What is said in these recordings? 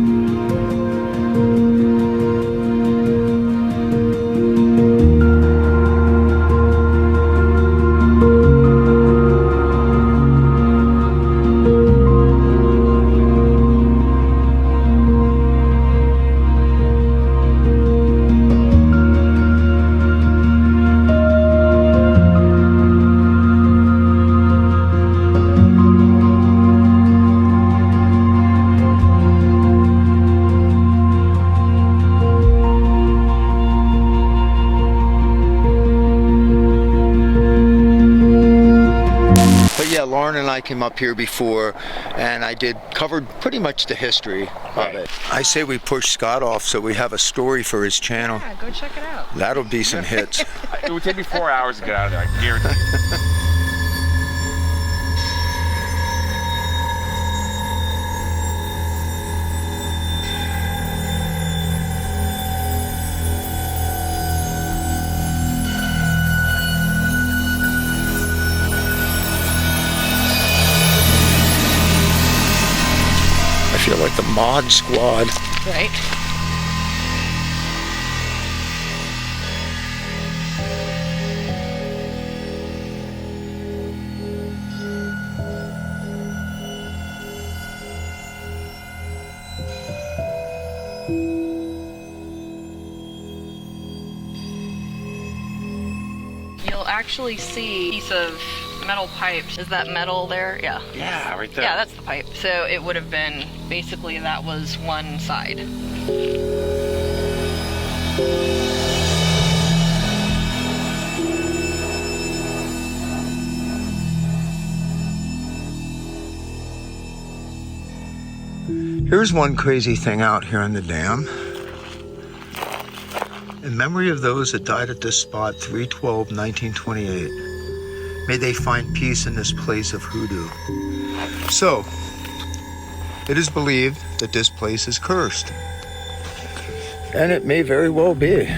you. came up here before, and I covered pretty much the history of it. I say we push Scott off so we have a story for his channel. Yeah, go check it out. That'll be some hits. It would take me 4 hours to get out of there, I guarantee you. I feel like the Mod Squad. Right. You'll actually see a piece of metal pipe. Is that metal there? Yeah. Yeah, right there. Yeah, that's the pipe. So it would have been, basically that was one side. Here's one crazy thing out here on the dam. In memory of those that died at this spot 3/12/1928, may they find peace in this place of hoodoo. So, it is believed that this place is cursed. And it may very well be.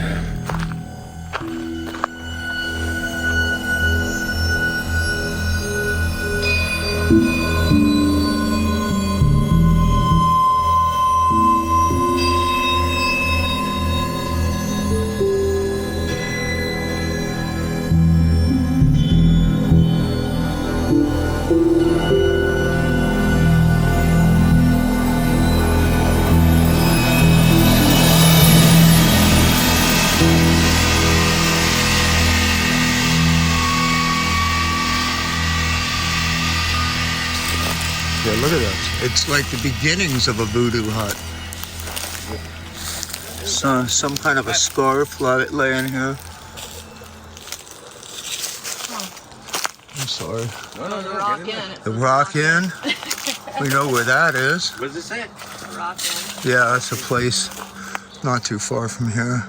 Yeah, look at that. It's like the beginnings of a voodoo hut. So, some kind of a scarf laying here. I'm sorry. No, the Rock Inn. The Rock Inn. We know where that is. What does it say? Rock Inn. Yeah, it's a place not too far from here.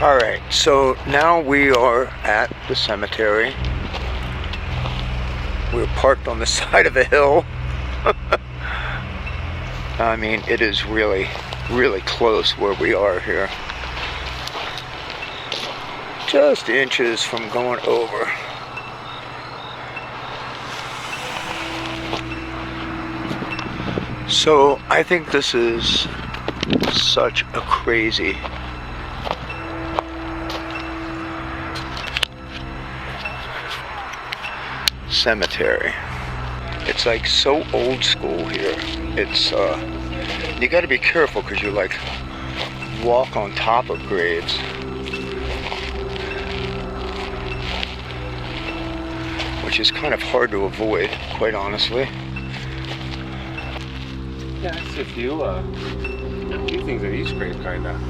Alright, so now we are at the cemetery. We're parked on the side of a hill. I mean, it is really, really close where we are here. Just inches from going over. So, I think this is such a crazy cemetery. It's like so old school here. It's you got to be careful because you like walk on top of graves. Which is kind of hard to avoid, quite honestly. Yeah, I see a few things at each grave, kind of.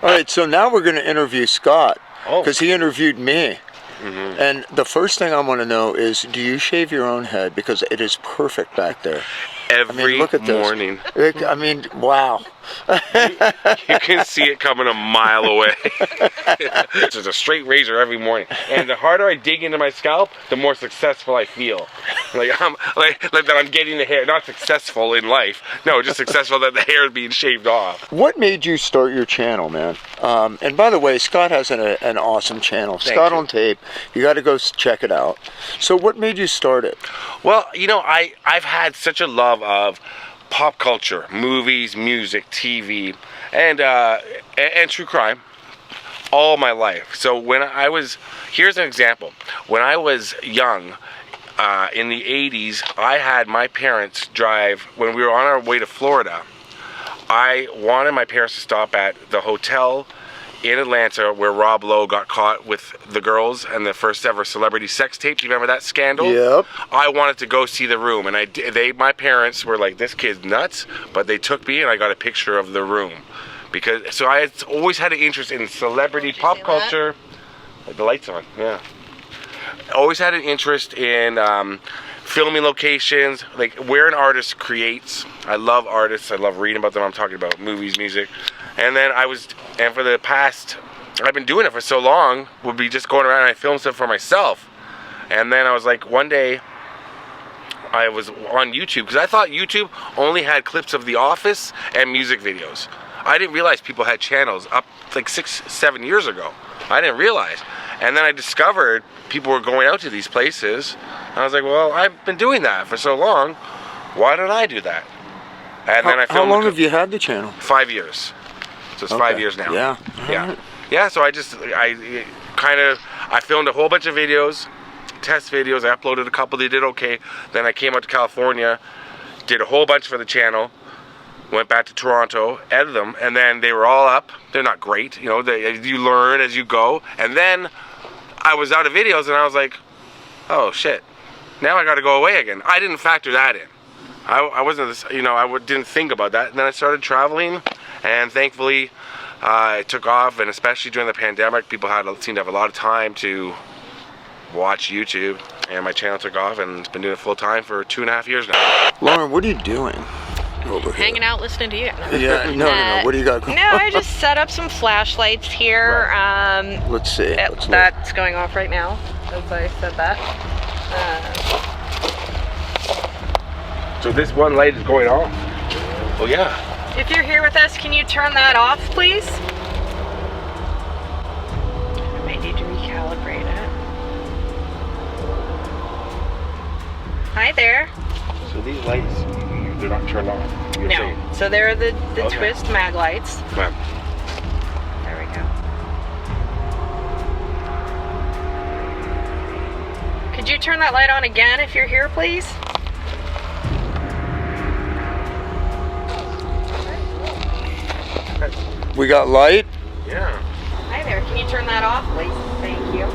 All right, so now we're going to interview Scott Oh. because he interviewed me. Mm-hmm. And the first thing I want to know is, do you shave your own head? Because it is perfect back there. Every look at this. morning. I mean, wow. You can see it coming a mile away. It's just a straight razor every morning. And the harder I dig into my scalp, the more successful I feel. Like that I'm getting the hair. Not successful in life. No, just successful that the hair is being shaved off. What made you start your channel, man? And by the way, Scott has an awesome channel. Thank Scott you. on Tape. You got to go check it out. So what made you start it? Well, you know, I've had such a love of pop culture, movies, music, TV, and true crime. all my life. So when I was, here's an example. When I was young, in the 80s, I had my parents drive, when we were on our way to Florida, I wanted my parents to stop at the hotel in Atlanta where Rob Lowe got caught with the girls and the first ever celebrity sex tape. Do you remember that scandal? Yep. I wanted to go see the room, and my parents were like, this kid's nuts, but they took me and I got a picture of the room. So I had always had an interest in celebrity pop culture. The light's on, yeah. Always had an interest in filming locations, like where an artist creates. I love artists. I love reading about them. I'm talking about movies, music. And then for the past, I've been doing it for so long, would be just going around and I film stuff for myself. And then I was like, one day, I was on YouTube, because I thought YouTube only had clips of The Office and music videos. I didn't realize people had channels up like 6-7 years ago. I didn't realize. And then I discovered people were going out to these places. And I was like, well, I've been doing that for so long. Why don't I do that? And then I filmed. How long have you had the channel? 5 years. So it's 5 years now. Yeah. Yeah. Yeah, so I filmed a whole bunch of videos, test videos. I uploaded a couple, they did okay. Then I came out to California, did a whole bunch for the channel, went back to Toronto, edited them, and then they were all up. They're not great, you know, you learn as you go. And then I was out of videos and I was like, oh shit, now I gotta go away again. I didn't factor that in. I wasn't, you know, didn't think about that. And then I started traveling, and thankfully it took off, and especially during the pandemic, people seemed to have a lot of time to watch YouTube, and my channel took off, and it's been doing it full time for 2.5 years now. Lauren, what are you doing over here? Hanging out, listening to you. Yeah, no. What do you got going on? No, I just set up some flashlights here. Right. Let's see. That's going off right now, as I said that. So this one light is going off? Oh yeah. If you're here with us, can you turn that off, please? I might need to recalibrate it. Hi there. So these lights, they're not turned on? No. Saying. So they're the Okay. twist mag lights. Right. There we go. Could you turn that light on again if you're here, please? We got light? Yeah. Hi there. Can you turn that off, please? Thank you.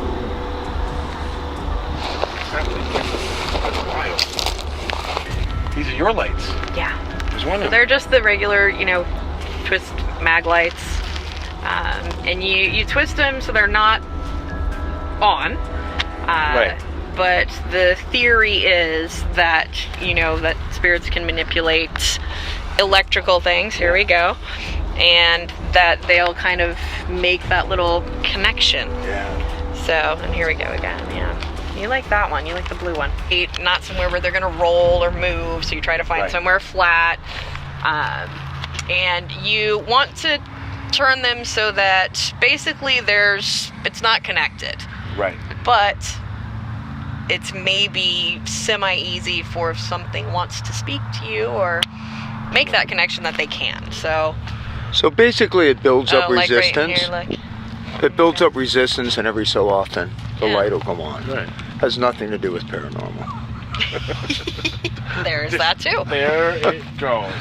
That's wild. These are your lights. Yeah. There's one So of they're just the regular, you know, twist mag lights. And you twist them so they're not on. Right. But the theory is that, you know, that spirits can manipulate electrical things. Here we go. And that they'll kind of make that little connection. Yeah. So, and here we go again, yeah. You like that one, you like the blue one. Not somewhere where they're gonna roll or move, so you try to find somewhere flat. And you want to turn them so that basically it's not connected. Right. But it's maybe semi-easy for if something wants to speak to you or make that connection that they can, so. So basically it builds up resistance. Right here, look. It builds up resistance, and every so often the Yeah. light will come on. Right. Has nothing to do with paranormal. There's that too. There it goes.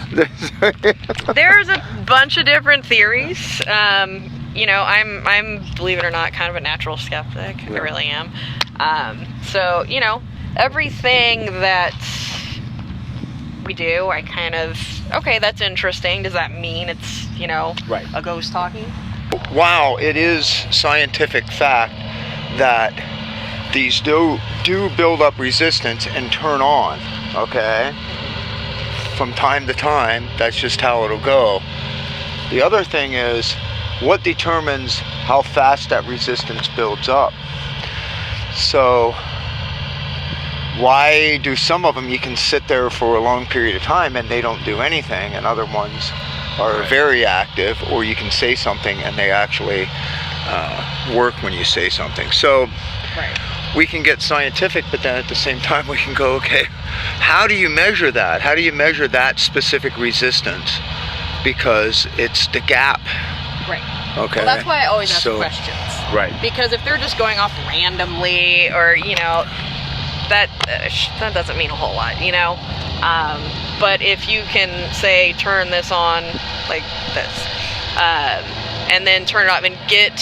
There's a bunch of different theories. You know, I'm believe it or not, kind of a natural skeptic. Yeah. I really am. So, you know, everything that we do, I kind of, okay, that's interesting. Does that mean it's, you know, a ghost talking? Wow, it is scientific fact that these do build up resistance and turn on, okay? From time to time, that's just how it'll go. The other thing is, what determines how fast that resistance builds up? So, why do some of them, you can sit there for a long period of time and they don't do anything, and other ones are very active, or you can say something and they actually work when you say something. So we can get scientific, but then at the same time we can go, okay, how do you measure that? How do you measure that specific resistance? Because it's the gap Okay. Well, that's why I always ask So- questions. Right. Because if they're just going off randomly, or that doesn't mean a whole lot, But if you can say turn this on like this, and then turn it off and get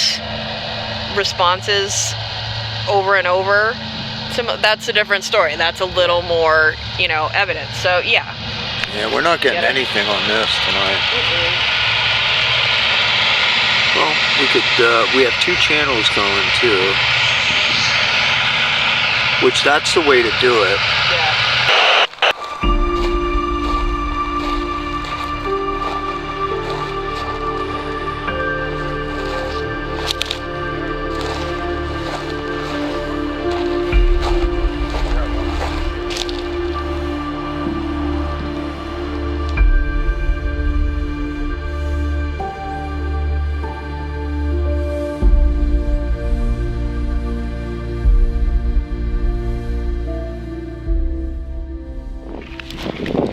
responses over and over, that's a different story. That's a little more, evidence. So yeah. Yeah, we're not getting Get it? anything on this tonight. Well, we have 2 channels going too, which that's the way to do it. Yeah.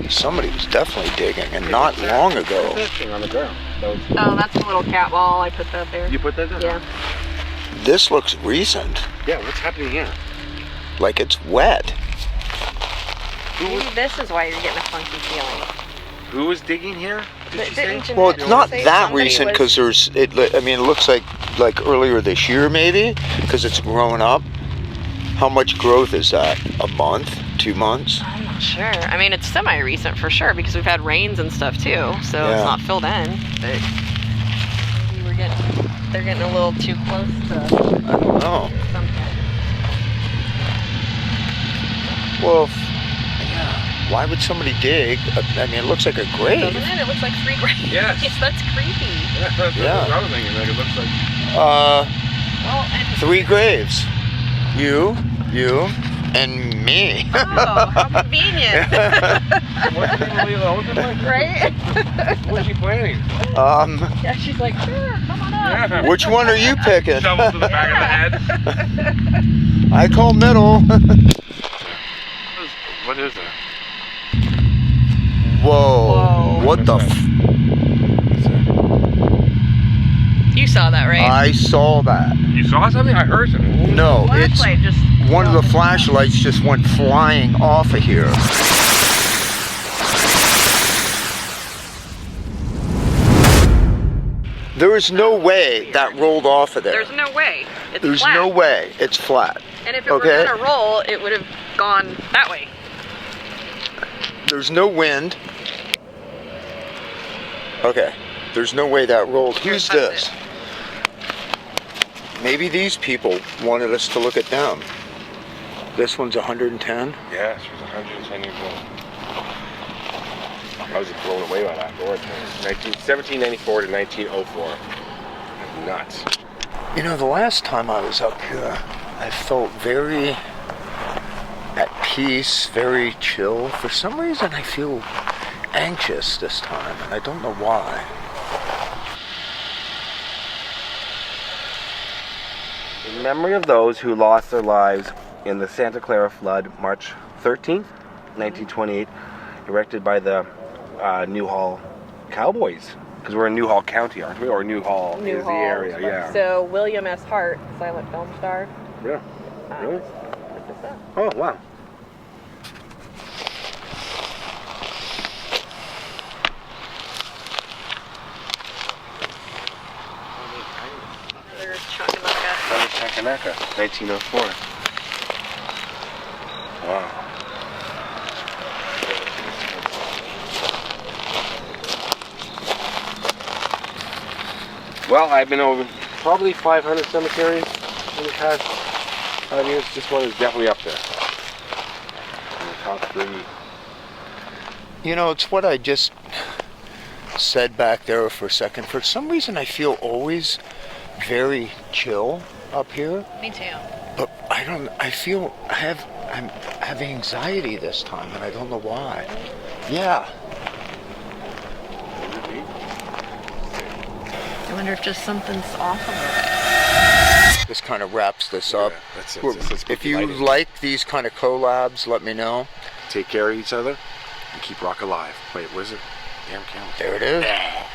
Somebody was definitely digging, and not long ago. That thing on the ground. Oh, that's a little cat wall. I put that there. You put that there? Yeah. This looks recent, Yeah, what's happening here? like it's wet. Maybe this is why you're getting a funky feeling. Who was digging here? Did you say? Didn't Jeanette Well, it's not say that somebody recent was- because I mean, it looks like earlier this year maybe, because it's grown up. How much growth is that? A month? 2 months? I'm not sure. I mean, it's semi-recent for sure because we've had rains and stuff too, so Yeah. it's not filled in. But maybe they're getting a little too close to I don't know. something. Well, yeah. Why would somebody dig? I mean, it looks like a grave. Doesn't it? It looks like 3 graves. Yes. That's creepy. That's Yeah. what I was thinking. Like, it looks like. Well, and 3 graves. You, and me. oh, how convenient, What's the name of the open one? right? What's she planning? Yeah, she's like, sure, come on up. Yeah. Which one are you picking? Shovel to the back of the head. I call middle. What is that? Whoa. Whoa. What the You saw that, right? I saw that. You saw something? I heard something. No, it's Flashlight just one of the flashlights just went flying off of here. There is no way that rolled off of there. There's no way. It's There's flat. no way it's flat. And if it Okay. were gonna roll, it would have gone that way. There's no wind. Okay. There's no way that rolled. Who's touch this? it. Maybe these people wanted us to look at them. This one's 110. Yeah, she was 110 years old. I was just blown away by that. Lord, 1794 to 1904. Nuts. You know, the last time I was up here, I felt very at peace, very chill. For some reason, I feel anxious this time, and I don't know why. In memory of those who lost their lives in the Santa Clara flood, March 13th, 1928, erected by the Newhall Cowboys. Because we're in Newhall County, aren't we? Or Newhall is the area, yeah. So William S. Hart, silent film star. Yeah. Really? Look this up. Oh, wow. There's Chakanaka. Chakanaka, 1904. Wow. Well, I've been over probably 500 cemeteries in the past 5 years. This one is definitely up there. In the top 3. You know, it's what I just said back there for a second. For some reason, I feel always very chill up here. Me too. But I have anxiety this time, and I don't know why. Yeah. I wonder if just something's off of it. This kind of wraps this up. That's it. Well, if you like these kind of collabs, let me know. Take care of each other and keep rock alive. Wait, where's it? Damn camera. There it is. Yeah.